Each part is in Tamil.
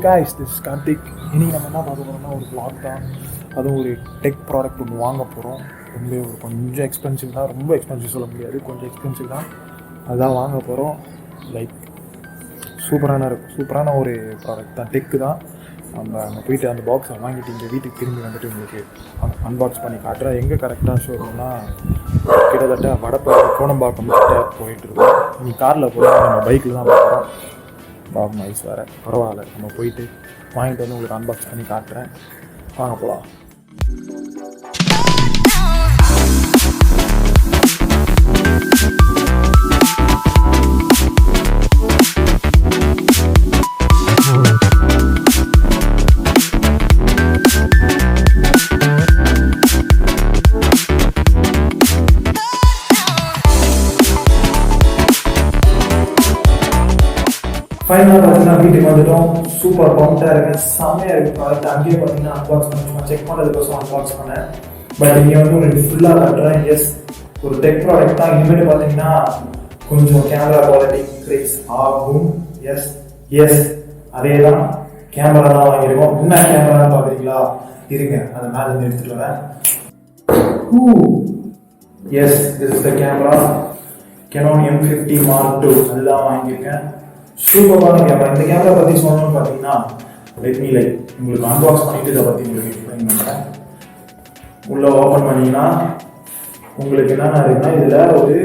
guys, this is Karthik. இன்னைக்கு நம்ம என்ன பார்க்க போகிறோம்னா ஒரு vlog தான். அதுவும் ஒரு டெக் ப்ராடக்ட் ஒன்று வாங்க போகிறோம். கொஞ்சம் எக்ஸ்பென்சிவ் தான், ரொம்ப எக்ஸ்பென்சிவ் சொல்ல முடியாது, கொஞ்சம் எக்ஸ்பென்சிவ் தான். அதுதான் வாங்க போகிறோம். லைக் சூப்பரான ஒரு ப்ராடக்ட் தான், டெக்கு தான். நம்ம அங்கே போயிட்டு அந்த பாக்ஸை வாங்கிட்டு இங்கே வீட்டுக்கு திரும்பி வந்துட்டு உங்களுக்கு அன்பாக்ஸ் பண்ணி காட்டுறேன். எங்கே கரெக்டாக ஷோரூம்னா கிட்டத்தட்ட கோடம்பாக்கம் கிட்ட போயிட்டுருக்கோம். நீங்கள் காரில் போய் நம்ம பைக்கில் தான் போகிறோம். பாப் நைஸ் வேறு, பரவாயில்ல. நம்ம போயிட்டு வாங்கிட்டு வந்து உங்களுக்கு அன்பாக்ஸ் பண்ணி காட்டுறேன். வாங்க போகலாம். ஃபைனலாக பார்த்தீங்கன்னா வீட்டுக்கு வந்துட்டோம். சூப்பர் பவுண்டாக இருக்குது, செம்மையாக இருக்குது ப்ராடக்ட். அங்கேயே பார்த்தீங்கன்னா அன்பாக்ஸ் பண்ணி சும்மா செக் பண்ணுறதுக்கோசம் அன்பாக்ஸ் பண்ணேன். பட் இங்கே வந்து உங்களுக்கு ஃபுல்லாக காட்டுறேன். எஸ், ஒரு டெக் ப்ராடக்ட் தான். இனிமேட்டு பார்த்தீங்கன்னா கொஞ்சம் கேமரா குவாலிட்டி இன்க்ரீஸ் ஆகும். எஸ் அதே தான், கேமரா தான் வாங்கியிருக்கோம். என்ன கேமரான்னு பார்க்குறீங்களா? இருங்க, அதை மேலே இருந்து எடுத்துகிட்டு வரேன். Yes, this is the camera. Canon M50 Mark 2 அதுதான் வாங்கியிருக்கேன். சூப்பரான கேமரா. இந்த கேமரா பற்றி சொல்லணும்னு பார்த்தீங்கன்னா உங்களுக்கு அன்பாக்ஸ் பண்ணிட்டு இதை பற்றி உங்களுக்கு எக்ஸ்பிளைன் பண்ணுறேன். உள்ளே ஓப்பன் பண்ணிங்கன்னா உங்களுக்கு என்னென்ன இருக்குன்னா, இதில் ஒரு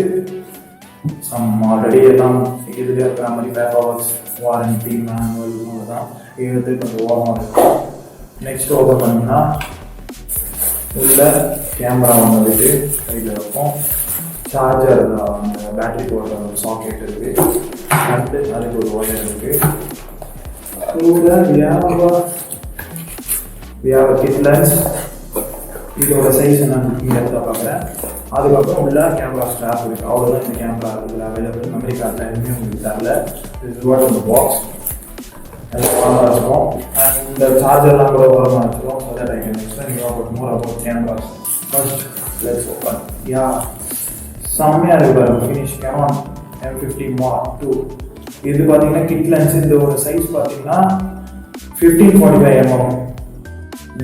ஆல்ரெடி எல்லாம் இதில் இருக்கிற மாதிரி பேப்பர்ஸ், வாரண்டி, மேனுவல் தான் எழுத்து கொஞ்சம் ஓரமாக இருக்கும். நெக்ஸ்ட் ஓப்பன் பண்ணிங்கன்னா உள்ள கேமரா வந்துட்டு கையில் இருக்கும். சார்ஜர், அந்த பேட்டரி போடுற ஒரு சாக்கெட் இருக்குது. அடுத்து அதுக்கு ஒரு ஒயர் இருக்குது. கிட் லென்ஸ், இதோட சைஸ் நான் இடத்துல பார்க்குறேன். அதுக்கப்புறம் உள்ள கேமரா ஸ்ட்ராப் இருக்குது. அவ்வளோதான் இந்த கேமரா இருக்குது அவைலபிள். மெமரி கார்டில் எதுவுமே உங்களுக்கு தரல. இது வாட் பாக்ஸ் எல்லாம் இருக்கும். அண்ட் இந்த சார்ஜர்லாம் கூட ஓரமாக வச்சுருக்கோம். So that I can explain about more about cameras. First let's open. செம்மையாக இருக்குது பாருங்க ஃபினிஷ். Canon M50 Mark 2 இது பார்த்தீங்கன்னா கிட் லென்ஸ். இதோட சைஸ் பார்த்தீங்கன்னா 1545 mm.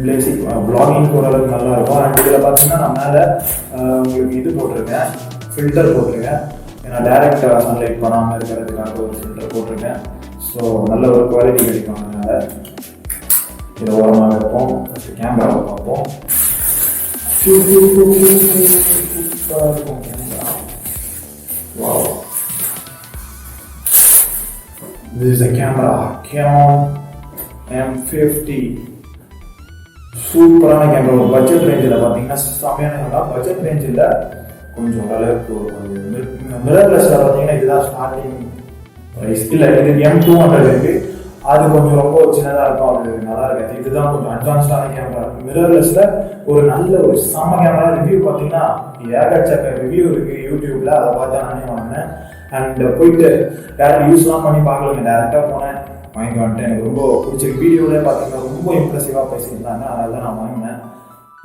பேசிக் வ்ளாகிங் ஓரளவுக்கு நல்லா இருக்கும். அண்ட் இதில் பார்த்தீங்கன்னா நான் மேலே உங்களுக்கு இது போட்டிருக்கேன், ஃபில்டர் போட்டிருக்கேன். ஏன்னா டைரக்ட் சன்லைட் பண்ணாமல் இருக்கிறதுக்காக ஒரு ஃபில்டர் போட்டிருக்கேன். ஸோ நல்ல ஒரு குவாலிட்டி கிடைக்கும். அதனால் இது ஓரமாக வைப்போம். ஃபஸ்ட்டு கேமராவை பார்ப்போம். சூப்பராக இருக்கும் camera. Wow. This is the camera, Canon M50. சூப்பரான கேமரா. ஒரு பட்ஜெட் ரேஞ்சில் பார்த்தீங்கன்னா செம்மையான கேமரா. பட்ஜெட் ரேஞ்சில் கொஞ்சம் ஓரளவுக்கு மிரர்லெஸ்ஸில் பார்த்தீங்கன்னா இதுதான் ஸ்டார்டிங் ப்ரைஸ். இல்லை, இது M200 இருக்குது. அது கொஞ்சம் ரொம்ப சின்னதாக இருக்கும், அது நல்லா இருக்காது. இதுதான் கொஞ்சம் அட்வான்ஸ்டான கேமரா. மிரர்லெஸ்ஸில் ஒரு நல்ல ஒரு செம்ம கேமரா. ரிவ்யூ பார்த்தீங்கன்னா ஏகச்சக்க ரிவ்யூ இருக்குது யூடியூப்பில். அதை பார்த்தா நானே வாங்கினேன். அண்ட் போயிட்டு டேரக்ட் யூஸ்லாம் பண்ணி பார்க்கலங்க, டேரெக்டாக போனேன், வாங்கி வந்துட்டேன். எனக்கு ரொம்ப பிடிச்சிருக்கு. வீடியோவிலே பார்த்தீங்கன்னா ரொம்ப இம்ப்ரெசிவாக பேசியிருந்தாங்க, அதனால தான் நான் வாங்கினேன்.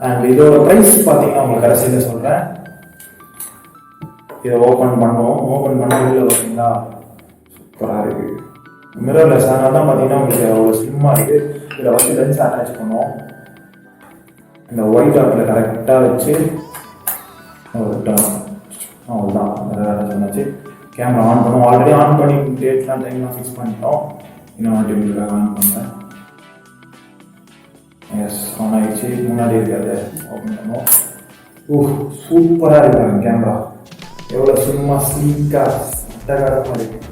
அண்ட் இதோட ப்ரைஸ் பார்த்தீங்கன்னா உங்களுக்கு கடைசியில் சொல்கிறேன். இதை ஓப்பன் பண்ணுவோம். ஓப்பன் பண்ணதில் பார்த்தீங்கன்னா சூப்பராக இருக்குது. மிரர்லெஸ், அதனால தான் பார்த்தீங்கன்னா உங்களுக்கு அவ்வளோ ஸ்லிம்மாக இருக்குது. இதில் வந்து லென்ஸ் அட்டாச் பண்ணுவோம். இந்த ஒயிட் டாப்பில் கரெக்டாக வச்சு அவ்வளோதான் சொன்னாச்சு. கேமரா ஆன் பண்ணுவோம். ஆல்ரெடி ஆன் பண்ணி டேட்லாம் டைம்லாம் ஃபிக்ஸ் பண்ணிட்டோம். இன்னும் உங்களுக்கு ஆன் பண்ணுறேன். எஸ், ஆன் ஆகிடுச்சு. முன்னாடி இருக்காது, ஓப்பன் பண்ணுவோம். சூப்பராக இருக்காங்க கேமரா. எவ்வளோ சும்மா ஸ்லீக்காக அட்டகாரமாக இருக்குது.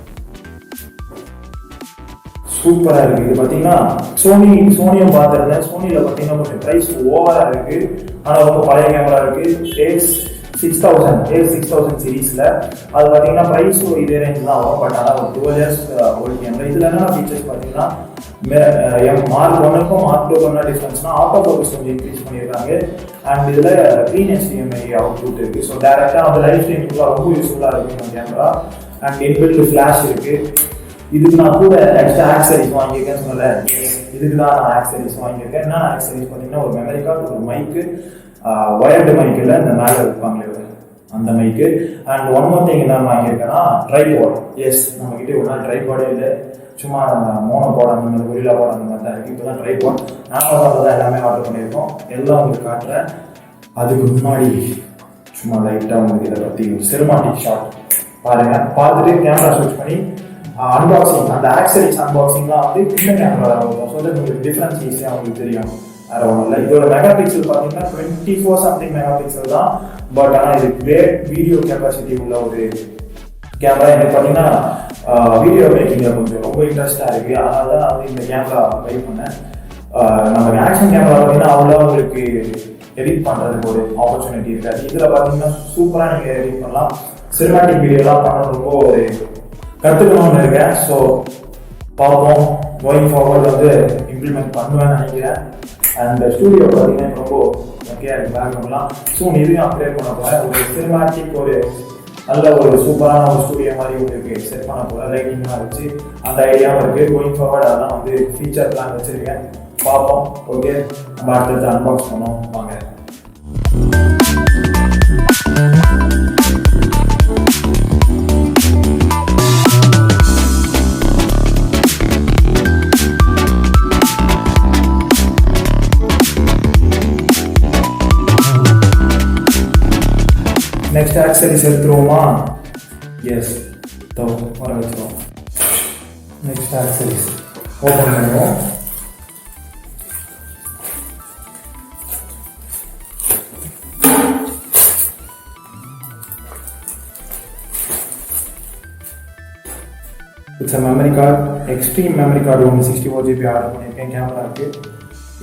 சூப்பராக இருக்குது. இது பார்த்தீங்கன்னா சோனியும் பார்த்துருந்தேன். சோனியில் பார்த்தீங்கன்னா கொஞ்சம் ப்ரைஸ் ஓவராக இருக்குது. ஆனால் ரொம்ப பழைய கேமரா இருக்குது. A6000 சீரீஸில் அது பார்த்தீங்கன்னா ப்ரைஸ் இதே ரேஞ்ச் தான் வரும். பட் ஆனால் ஒரு 12 years ஓல்டு கேமரா. இதில் என்னென்ன ஃபீச்சர்ஸ் பார்த்தீங்கன்னா Mark 1க்கும் Mark 2க்கும் என்ன டிஃப்ரென்ஸ்னா ஆட்டோ ஃபோக்கஸ் கொஞ்சம் இன்க்ரீஸ் பண்ணியிருக்காங்க. அண்ட் இதில் க்ளீன் HDMI அவுட்புட் இருக்குது. ஸோ டேரெக்டாக அந்த லைஃப் ஸ்ட்ரீமுக்குலாம் ரொம்ப யூஸ்ஃபுல்லாக இருக்குது இந்த கேமரா. அண்ட் இன்பில்ட் ஃப்ளாஷ் இருக்குது. இதுக்கு நான் கூட எக்ஸ்ட்ரா ஆக்சரிஸ் வாங்கியிருக்கேன்னு சொன்னல. இதுக்கு தான் நான் ஆக்சரிஸ் வாங்கியிருக்கேன். என்ன ஆக்சரிஸ் பார்த்தீங்கன்னா ஒரு மெமரி கார்டு, ஒரு மைக்கு, ஒயர்டு மைக்கில் இந்த மேலே வைப்பாங்களே அந்த மைக்கு. அண்ட் ஒன் மோர் திங் என்ன வாங்கியிருக்கேன்னா ட்ரைபாட். எஸ், நம்மகிட்ட ஒரு நாள் ட்ரைபாடே இல்லை. சும்மா மோனோ போட அந்த மாதிரி ஒரிலா போட அந்த மாதிரி தான் இருக்குது. இப்போ தான் ட்ரைபாட் நாங்கள் தான் எல்லாமே ஆர்டர் பண்ணியிருக்கோம். எல்லாம் உங்களுக்கு காட்டுறேன். அதுக்கு முன்னாடி சும்மா லைட்டாக உங்களுக்கு இதை பற்றி சினிமாட்டிக் ஷாட் பாருங்கள். பார்த்துட்டு கேமரா ஸ்விட்ச் பண்ணி அன்பாக்சிங், அந்த ஆக்சரிஸ் அன்பாக்சிங்லாம் வந்து சின்ன கேமரா இருக்கும். ஸோ உங்களுக்கு டிஃப்ரென்ஸ் ஈஸியாக உங்களுக்கு தெரியும். வேறு ஒன்றும் இல்லை. இதோட மெகா பிக்சல் பார்த்தீங்கன்னா 24 சம்திங் மெகா பிக்சல் தான். பட் ஆனால் இது கிரேட் வீடியோ கெப்பாசிட்டி உள்ள ஒரு கேமரா. எனக்கு பார்த்தீங்கன்னா வீடியோ மேக்கிங்கில் கொஞ்சம் ரொம்ப இன்ட்ரெஸ்டாக இருக்குது. அதனால தான் நான் வந்து இந்த கேமரா பை பண்ணேன். நம்ம ஆக்ஷன் கேமரா பார்த்தீங்கன்னா அவ்வளோ உங்களுக்கு எடிட் பண்ணுறதுக்கு ஒரு ஆப்பர்ச்சுனிட்டி இருக்காது. இதில் பார்த்தீங்கன்னா சூப்பராக நீங்கள் எடிட் பண்ணலாம். சினிமாட்டிக் வீடியோலாம் பண்ண ரொம்ப ஒரு கற்றுக்கணும்னு இருக்கேன். ஸோ பார்ப்போம். கோயிங் ஃபார்வர்ட் வந்து இம்ப்ளிமெண்ட் பண்ணுவேன்னு நினைக்கிறேன். அண்ட் ஸ்டூடியோ பார்த்தீங்கன்னா ரொம்ப ஓகே பேக்ரவுண்ட்லாம் சூன் இதையும் அப்டேட் பண்ண போகிறேன். ஒரு சினிமாட்டிக் ஒரு நல்ல ஒரு சூப்பரான ஒரு ஸ்டூடியோ மாதிரி உங்களுக்கு செட் பண்ண போகிறேன். லைட்டிங்லாம் வச்சு அந்த ஐடியாவும் இருக்குது. கோயிங் ஃபார்வர்ட் அதெல்லாம் வந்து ஃபீச்சர் பிளான் வச்சுருக்கேன். பார்ப்போம். ஓகே, நம்ம அடுத்தது அன்பாக்ஸ் பண்ணோம் வாங்க. நெக்ஸ்ட் ஆக்சரிஸ் எடுத்துருவோமா? எஸ், வர வச்சுருவோம். நெக்ஸ்ட் ஆக்சரிஸ் ஓப்பன் பண்ணுவோம். It's a memory card, extreme memory card ஒன்று 64 GB ஆர்டர் பண்ணியிருக்கேன் கேமராவுக்கு.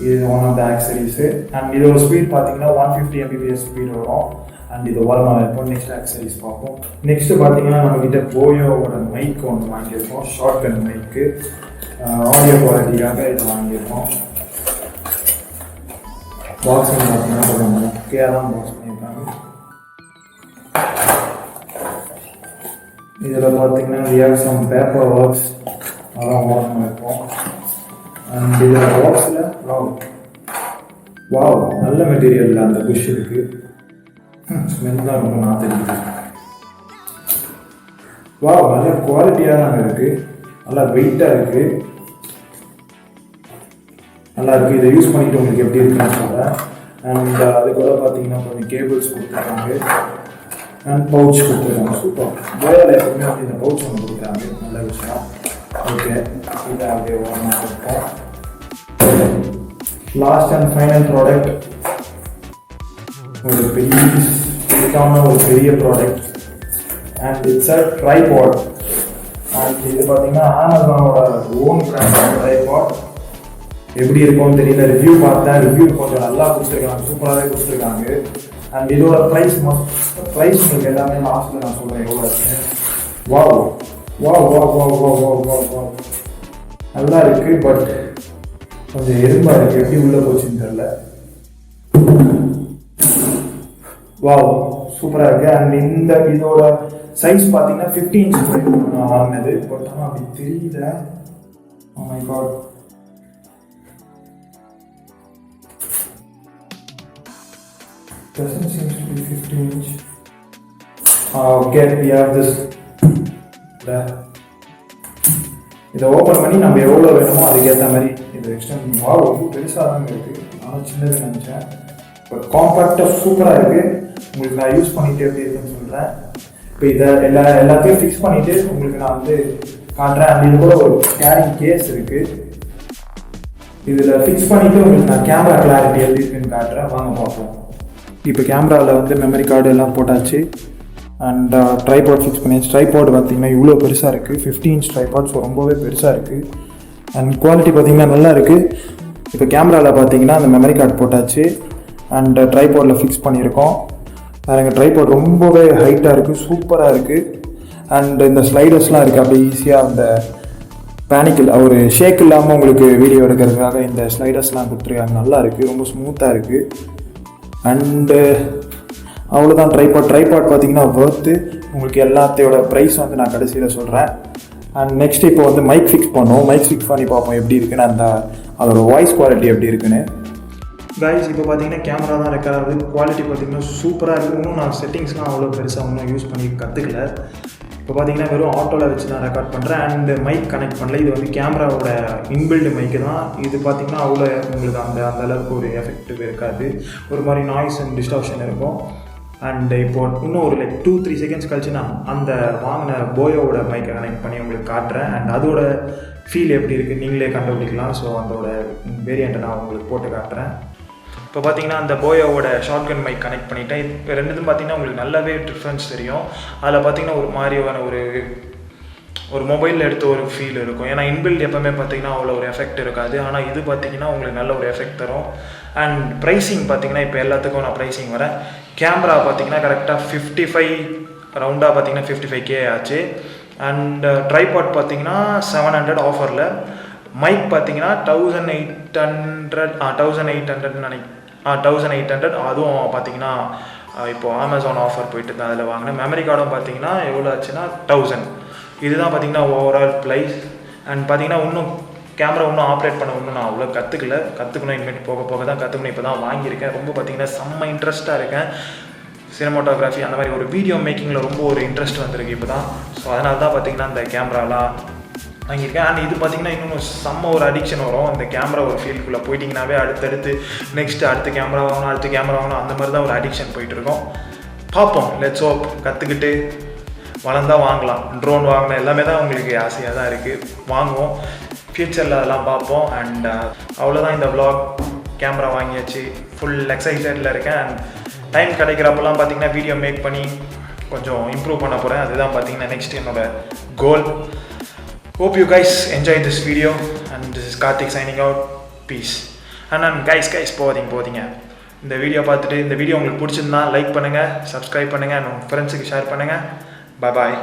இது one of the accessories. And இதோட ஸ்பீட் பார்த்தீங்கன்னா 150 Mbps ஸ்பீட் வரும். அண்ட் இது ஓரமாக இருக்கும். நெக்ஸ்ட் ஆக்சரிஸ் பார்ப்போம். நெக்ஸ்ட்டு பார்த்தீங்கன்னா நம்மக்கிட்ட போயோவோட மைக் ஒன்று வாங்கியிருக்கோம். ஷார்ட் கன் மைக்கு, ஆடியோ குவாலிட்டிக்காக இது வாங்கியிருக்கோம். பாக்ஸிங் பார்த்தீங்கன்னா கொஞ்சம் முக்கியாக தான் பாக்ஸ் பண்ணியிருக்காங்க. இதில் பார்த்தீங்கன்னா we have some paper works அதெல்லாம் ஓரமாக இருக்கும். அண்ட் இதில் பாக்ஸில் வாவ் நல்ல மெட்டீரியலில் அந்த புஷ் இருக்குது. ஸ்மெல் தான் ரொம்ப நாத்திருக்கு. வாவ் நல்ல குவாலிட்டியாக தான் இருக்குது. நல்லா வெயிட்டாக இருக்குது. நல்லா இருக்குது. இதை யூஸ் பண்ணிவிட்டு உங்களுக்கு எப்படி இருக்குன்னு சொல்கிறேன். அண்ட் அது கூட பார்த்தீங்கன்னா கொஞ்சம் கேபிள்ஸ் கொடுத்துருக்காங்க. அண்ட் பவுச் கொடுத்துருக்காங்க. சூப்பர். போயால் எப்பவுமே வந்து இந்த பவுச் ஒன்று கொடுக்குறாங்க. நல்ல விஷயம். ஓகே, இதை அப்படியே ஓரமாக இருக்கும். லாஸ்ட் அண்ட் ஃபைனல் ப்ராடக்ட் ஒரு பெரிய product. And it's a tripod. And இது பார்த்தீங்கன்னா அமேசானோட ஓன் பிராண்ட் ட்ரைபாட். எப்படி இருக்கும்னு தெரியல. ரிவ்யூ பார்த்தேன். ரிவ்யூ கொஞ்சம் நல்லா கொடுத்துருக்காங்க. சூப்பராகவே கொடுத்துருக்காங்க. அண்ட் இதோட ப்ரைஸ் உங்களுக்கு எல்லாமே லாஸ்ட்டில் நான் சொல்கிறேன் எவ்வளோ இருக்குன்னு. Wow wow wow wow wow wow wow wow நல்லா இருக்குது. பட் கொஞ்சம் எறும்பாக இருக்குது. எப்படி உள்ளே போச்சுன்னு தெரியல. வாவ் சூப்பராக இருக்குது. அண்ட் இதோட சைஸ் பார்த்தீங்கன்னா 15 inch நான் வாங்கினது. பட் ஆனால் அப்படி தெரியல. Oh my god. Doesn't seem to be 15 inch. Okay, we have this. இதை ஓப்பன் பண்ணி நம்ம எவ்வளோ வேணுமோ அதுக்கேற்ற மாதிரி இதை எக்ஸ்டெண்ட் பண்ணி. ரொம்ப பெருசாக தான் இருக்குது. நான் சின்னது நினச்சேன். பட் காம்பேக்டாக சூப்பராக இருக்குது. உங்களுக்கு நான் யூஸ் பண்ணிட்டு எப்படி இருக்குன்னு சொல்கிறேன். இப்போ இதை எல்லாத்தையும் ஃபிக்ஸ் பண்ணிவிட்டு உங்களுக்கு நான் வந்து காட்டுறேன். அப்படி இது கூட ஒரு கேரிங் கேஸ் இருக்குது. இதில் ஃபிக்ஸ் பண்ணிவிட்டு உங்களுக்கு நான் கேமரா கிளாரிட்டி எப்படி இருக்குன்னு காட்டுறேன். வாங்க பார்ப்போம். இப்போ கேமராவில் வந்து மெமரி கார்டு எல்லாம் போட்டாச்சு. அண்ட் ட்ரைபாட் ஃபிக்ஸ் பண்ணியாச்சு. ட்ரைபாட் பார்த்தீங்கன்னா இவ்வளோ பெருசாக இருக்குது. 15 inch ட்ரைபாட். ஸோ ரொம்பவே பெருசாக இருக்குது. அண்ட் குவாலிட்டி பார்த்தீங்கன்னா நல்லா இருக்குது. இப்போ கேமராவில் பார்த்தீங்கன்னா அந்த மெமரி கார்டு போட்டாச்சு. அண்ட் ட்ரைபாடில் ஃபிக்ஸ் பண்ணியிருக்கோம். எங்கள் ட்ரைபாட் ரொம்பவே ஹைட்டாக இருக்குது. சூப்பராக இருக்குது. அண்ட் இந்த ஸ்லைடர்ஸ்லாம் இருக்குது. அப்படியே ஈஸியாக அந்த பேனிக்கில் ஒரு ஷேக் இல்லாமல் உங்களுக்கு வீடியோ எடுக்கிறதுக்காக இந்த ஸ்லைடர்ஸ்லாம் கொடுத்துருக்காங்க. நல்லா இருக்குது. ரொம்ப ஸ்மூத்தாக இருக்குது. அண்டு அவ்வளோதான். ட்ரைபாட் பார்த்தீங்கன்னா ஒர்த்து. உங்களுக்கு எல்லாத்தையோட ப்ரைஸ் வந்து நான் கடைசியில் சொல்கிறேன். அண்ட் நெக்ஸ்ட் இப்போ வந்து மைக் ஃபிக்ஸ் பண்ணுவோம். மைக் ஃபிக்ஸ் பண்ணி பார்ப்போம் எப்படி இருக்குன்னு, அதோட வாய்ஸ் குவாலிட்டி எப்படி இருக்குன்னு. கைஸ் இப்போ பார்த்தீங்கன்னா கேமரா தான் ரெக்கார்ட் ஆகுது. குவாலிட்டி பார்த்தீங்கன்னா சூப்பராக இருக்குது. இன்னும் நான் செட்டிங்ஸ்லாம் அவ்வளோ பெருசாக இன்னும் யூஸ் பண்ணி கற்றுக்கல. இப்போ பார்த்தீங்கன்னா வெறும் ஆட்டோவில் வச்சு தான் ரெக்கார்ட் பண்ணுறேன். அண்ட் மைக் கனெக்ட் பண்ணல. இது வந்து கேமராவோட இன்பில்டு மைக்கு தான். இது பார்த்தீங்கன்னா அவ்வளோ உங்களுக்கு அந்த அளவுக்கு ஒரு எஃபெக்டிவ் இருக்காது. ஒரு மாதிரி நாய்ஸ் அண்ட் டிஸ்டார்ஷன் இருக்கும். அண்ட் இப்போ இன்னும் ஒரு 2-3 செகண்ட்ஸ் கழிச்சு நான் அந்த வாங்கின போயோட மைக்கை கனெக்ட் பண்ணி உங்களுக்கு காட்டுறேன். அண்ட் அதோட ஃபீல் எப்படி இருக்குது நீங்களே கண்டுபிடிக்கலாம். ஸோ அதோட வேரியண்ட்டை நான் உங்களுக்கு போட்டு காட்டுறேன். இப்போ பார்த்தீங்கன்னா அந்த போயோவோட ஷார்ட்கன் மைக் கனெக்ட் பண்ணிவிட்டேன். இப்போ ரெண்டுத்தும் பார்த்தீங்கன்னா உங்களுக்கு நல்லாவே டிஃப்ரென்ஸ் தெரியும். அதில் பார்த்தீங்கன்னா ஒரு மாதிரியான ஒரு மொபைலில் எடுத்த ஒரு ஃபீல் இருக்கும். ஏன்னா இன்பில்ட் எப்போவுமே பார்த்தீங்கன்னா அவ்வளோ ஒரு எஃபெக்ட் இருக்காது. ஆனால் இது பார்த்தீங்கன்னா உங்களுக்கு நல்ல ஒரு எஃபெக்ட் தரும். அண்ட் ப்ரைஸிங் பார்த்தீங்கன்னா இப்போ எல்லாத்துக்கும் நான் ப்ரைஸிங் வரேன். கேமரா பார்த்தீங்கன்னா கரெக்டாக 55 ரவுண்டாக பார்த்தீங்கன்னா 55K ஆச்சு. அண்ட் ட்ரைபாட் பார்த்தீங்கன்னா 700 ஆஃபரில். மைக் பார்த்தீங்கன்னா 1800 அதுவும் பார்த்தீங்கன்னா இப்போது அமேசான் ஆஃபர் போயிட்டு தான் அதில் வாங்கினேன். மெமரி கார்டும் பார்த்தீங்கன்னா எவ்வளோ ஆச்சுன்னா 1000. இதுதான் பார்த்தீங்கன்னா ஓவரால் ப்ரைஸ். அண்ட் பார்த்தீங்கன்னா இன்னும் கேமரா இன்னும் ஆப்ரேட் பண்ண இன்னும் நான் அவ்வளோ கற்றுக்கணும். இனிமேல் போக போக தான் கற்றுக்கணும். இப்போ தான் வாங்கியிருக்கேன். ரொம்ப பார்த்தீங்கன்னா செம்ம இன்ட்ரெஸ்ட்டாக இருக்கேன். சினிமாட்டோகிராஃபி அந்த மாதிரி ஒரு வீடியோ மேக்கிங்கில் ரொம்ப ஒரு இன்ட்ரெஸ்ட் வந்திருக்கு இப்போ தான். ஸோ அதனால தான் பார்த்தீங்கன்னா இந்த கேமராலாம் வாங்கியிருக்கேன். அண்ட் இது பார்த்தீங்கன்னா இன்னும் செம்ம ஒரு அடிக்ஷன் வரும். அந்த கேமரா ஒரு ஃபீல்டுக்குள்ளே போயிட்டிங்கனாவே அடுத்து அடுத்த கேமரா வாங்கணும் அந்த மாதிரி தான் ஒரு அடிக்ஷன் போயிட்டுருக்கோம். பார்ப்போம். லெட்ஸ் ஹோப் கற்றுக்கிட்டு வளர்ந்தால் வாங்கலாம். ட்ரோன் வாங்கின எல்லாமே தான் உங்களுக்கு ஆசையாக தான் இருக்குது. வாங்குவோம் ஃப்யூச்சரில் அதெல்லாம் பார்ப்போம். அண்ட் அவ்வளோதான் இந்த vlog. கேமரா வாங்கியாச்சு. ஃபுல் எக்ஸைட்டடில் இருக்கேன். அண்ட் டைம் கிடைக்கிறப்பெல்லாம் பார்த்தீங்கன்னா வீடியோ மேக் பண்ணி கொஞ்சம் இம்ப்ரூவ் பண்ண போகிறேன். அதுதான் பார்த்தீங்கன்னா நெக்ஸ்ட் என்னோட கோல். Hope you guys enjoyed this video, and this is Karthik signing out. Peace. And guys போதீங்க இந்த வீடியோ பார்த்துட்டு இந்த வீடியோ உங்களுக்கு பிடிச்சிருந்தா லைக் பண்ணுங்கள், சப்ஸ்கிரைப் பண்ணுங்கள், அண்ட் உங்கள் ஃப்ரெண்ட்ஸுக்கு ஷேர் பண்ணுங்கள். Bye.